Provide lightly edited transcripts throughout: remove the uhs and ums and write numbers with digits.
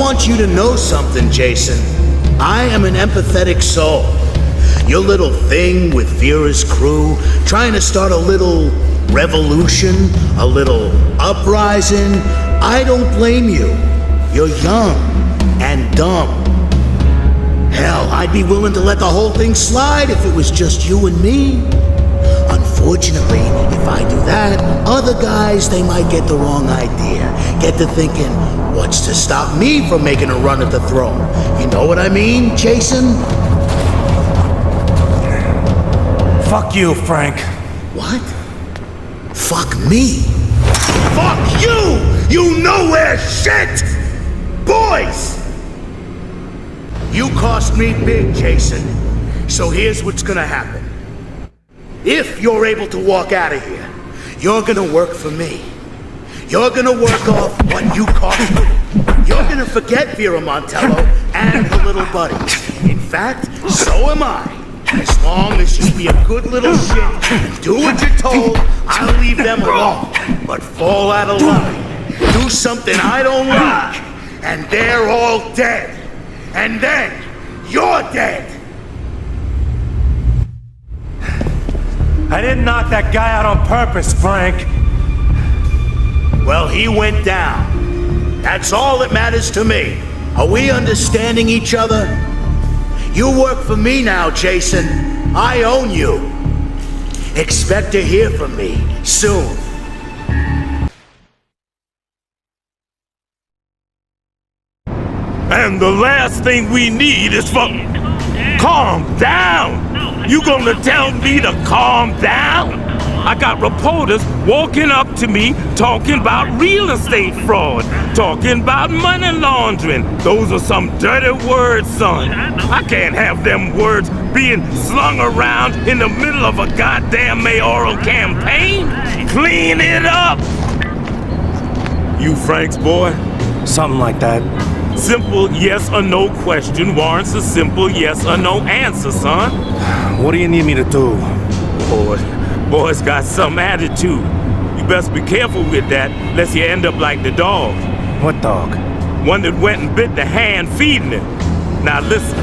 want you to know something, Jason. I am an empathetic soul. Your little thing with Vera's crew, trying to start a little revolution, a little uprising, I don't blame you. You're young and dumb. Hell, I'd be willing to let the whole thing slide if it was just you and me. Unfortunately, if I do that, other guys, they might get the wrong idea. Get to thinking, what's to stop me from making a run at the throne? You know what I mean, Jason? Fuck you, Frank. What? Fuck me? Fuck you! You nowhere shit! Boys! You cost me big, Jason. So here's what's gonna happen. If you're able to walk out of here, you're gonna work for me. You're gonna work off what you cost me. You're gonna forget Vera Montello and her little buddies. In fact, so am I. As long as you be a good little shit and do what you're told, I'll leave them alone. But fall out of line. Do something I don't like, and they're all dead. And then, you're dead. I didn't knock that guy out on purpose, Frank. Well, he went down. That's all that matters to me. Are we understanding each other? You work for me now, Jason. I own you. Expect to hear from me soon. And the last thing we need is for... Calm down! You gonna tell me to calm down? I got reporters walking up to me talking about real estate fraud, talking about money laundering. Those are some dirty words, son. I can't have them words being slung around in the middle of a goddamn mayoral campaign. Clean it up! You Frank's boy? Something like that. Simple yes or no question warrants a simple yes or no answer, son. What do you need me to do? Boy's got some attitude. You best be careful with that, lest you end up like the dog. What dog? One that went and bit the hand feeding him. Now listen,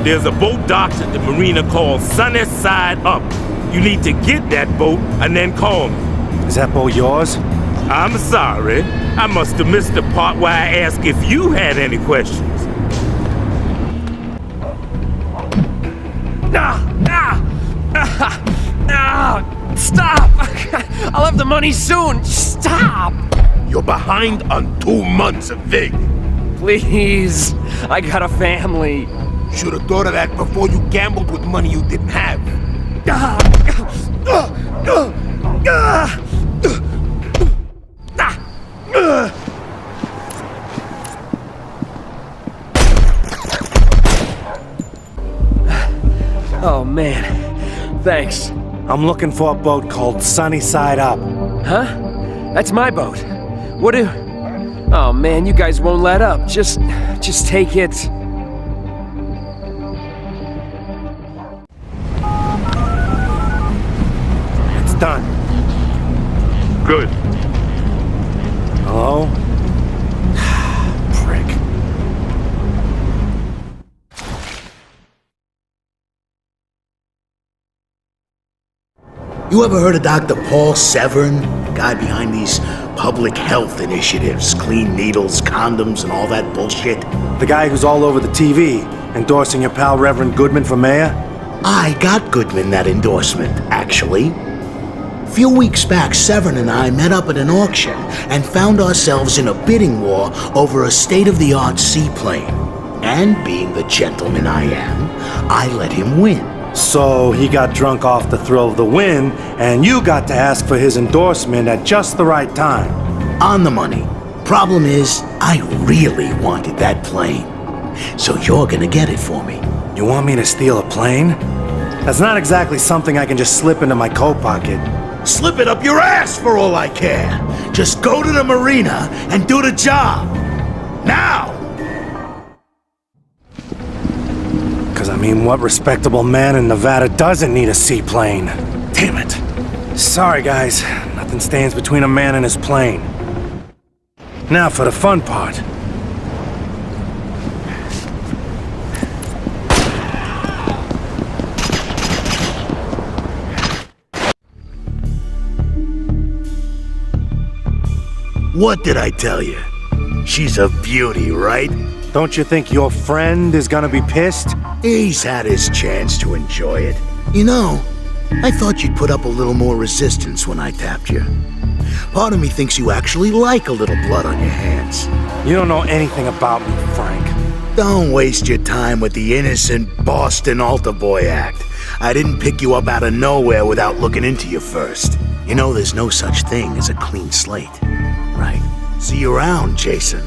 there's a boat docked at the marina called Sunny Side Up. You need to get that boat and then call me. Is that boat yours? I'm sorry. I must have missed the part where I asked if you had any questions. Stop! I'll have the money soon. Stop! You're behind on 2 months of VIG. Please. I got a family. Should have thought of that before you gambled with money you didn't have. Oh, man. Thanks. I'm looking for a boat called Sunny Side Up. Huh? That's my boat. What do... Oh, man, you guys won't let up. Just take it. It's done. Good. Hello? Prick. You ever heard of Dr. Paul Severn? Guy behind these public health initiatives, clean needles, condoms, and all that bullshit? The guy who's all over the TV, endorsing your pal Reverend Goodman for mayor? I got Goodman that endorsement, actually. A few weeks back, Severn and I met up at an auction and found ourselves in a bidding war over a state-of-the-art seaplane. And being the gentleman I am, I let him win. So he got drunk off the thrill of the win, and you got to ask for his endorsement at just the right time. On the money. Problem is, I really wanted that plane. So you're gonna get it for me. You want me to steal a plane? That's not exactly something I can just slip into my coat pocket. Slip it up your ass for all I care. Just go to the marina and do the job. Now! Because, I mean, what respectable man in Nevada doesn't need a seaplane? Damn it. Sorry, guys. Nothing stands between a man and his plane. Now for the fun part. What did I tell you? She's a beauty, right? Don't you think your friend is gonna be pissed? He's had his chance to enjoy it. You know, I thought you'd put up a little more resistance when I tapped you. Part of me thinks you actually like a little blood on your hands. You don't know anything about me, Frank. Don't waste your time with the innocent Boston altar boy act. I didn't pick you up out of nowhere without looking into you first. You know there's no such thing as a clean slate, right? See you around, Jason.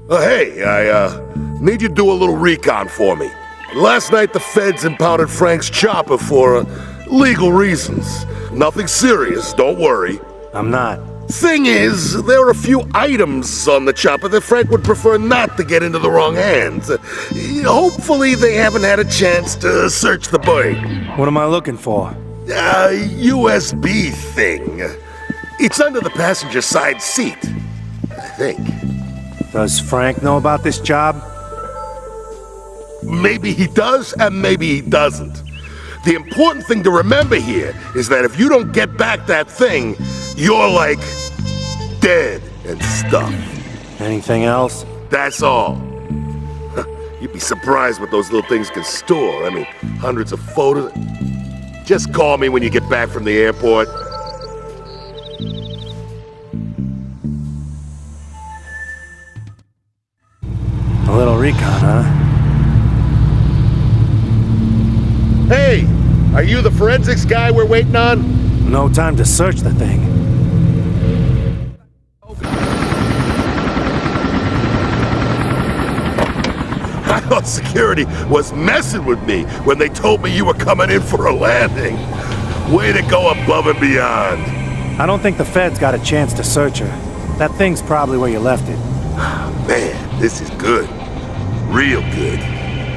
Hey, I need you to do a little recon for me. Last night the feds impounded Frank's chopper for legal reasons. Nothing serious, don't worry. I'm not. Thing is, there are a few items on the chopper that Frank would prefer not to get into the wrong hands. Hopefully they haven't had a chance to search the bird. What am I looking for? USB thing. It's under the passenger side seat, I think. Does Frank know about this job? Maybe he does, and maybe he doesn't. The important thing to remember here is that if you don't get back that thing, you're like dead and stuff. Anything else? That's all. You'd be surprised what those little things can store. I mean, hundreds of photos. Just call me when you get back from the airport. A little recon, huh? Hey, are you the forensics guy we're waiting on? No time to search the thing. I thought security was messing with me when they told me you were coming in for a landing. Way to go above and beyond. I don't think the feds got a chance to search her. That thing's probably where you left it. Man, this is good. Real good.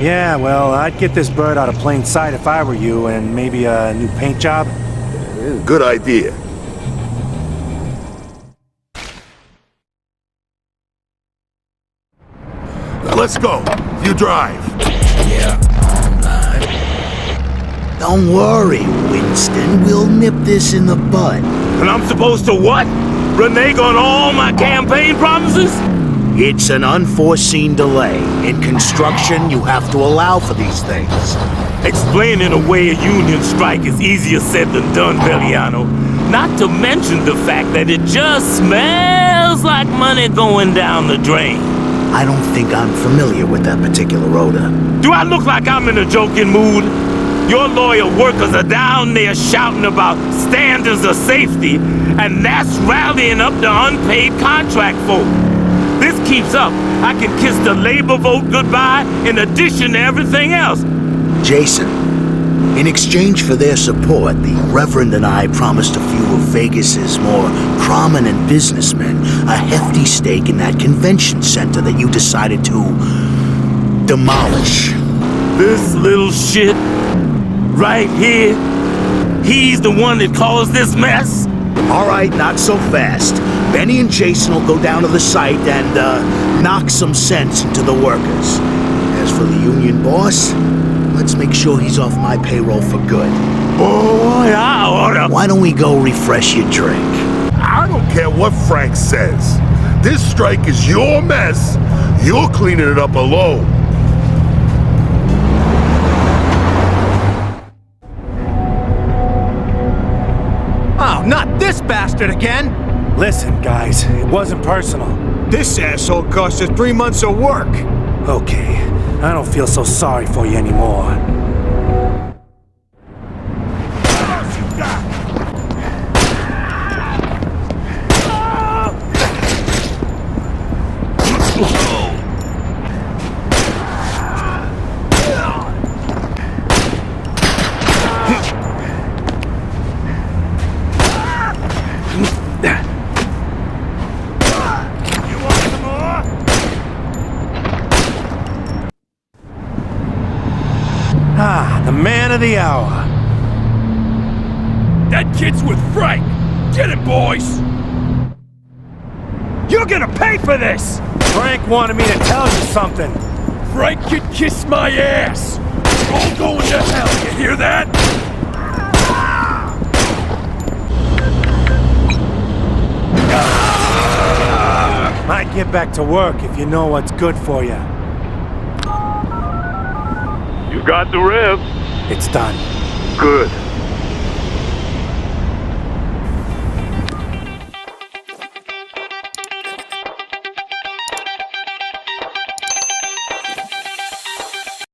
Yeah, well, I'd get this bird out of plain sight if I were you, and maybe a new paint job. Good idea. Let's go. You drive. Yeah, don't worry, Winston. We'll nip this in the bud. And I'm supposed to what? Renege on all my campaign promises? It's an unforeseen delay. In construction, you have to allow for these things. Explaining away a union strike is easier said than done, Belliano. Not to mention the fact that it just smells like money going down the drain. I don't think I'm familiar with that particular odor. Do I look like I'm in a joking mood? Your lawyer workers are down there shouting about standards of safety, and that's rallying up the unpaid contract folk. This keeps up, I can kiss the labor vote goodbye in addition to everything else. Jason, in exchange for their support, the Reverend and I promised a few of Vegas's more prominent businessmen a hefty stake in that convention center that you decided to demolish. This little shit right here, he's the one that caused this mess? All right, not so fast. Benny and Jason will go down to the site and knock some sense into the workers. As for the union boss, let's make sure he's off my payroll for good. Boy, I oughta... Why don't we go refresh your drink? I don't care what Frank says. This strike is your mess. You're cleaning it up alone. Oh, not this bastard again! Listen, guys, it wasn't personal. This asshole cost us 3 months of work! Okay, I don't feel so sorry for you anymore. Ah, the man of the hour. That kid's with Frank! Get it, boys! You're gonna pay for this! Frank wanted me to tell you something. Frank can kiss my ass! You're all going to hell, you hear that? I'd get back to work if you know what's good for you. You got the rib. It's done. Good.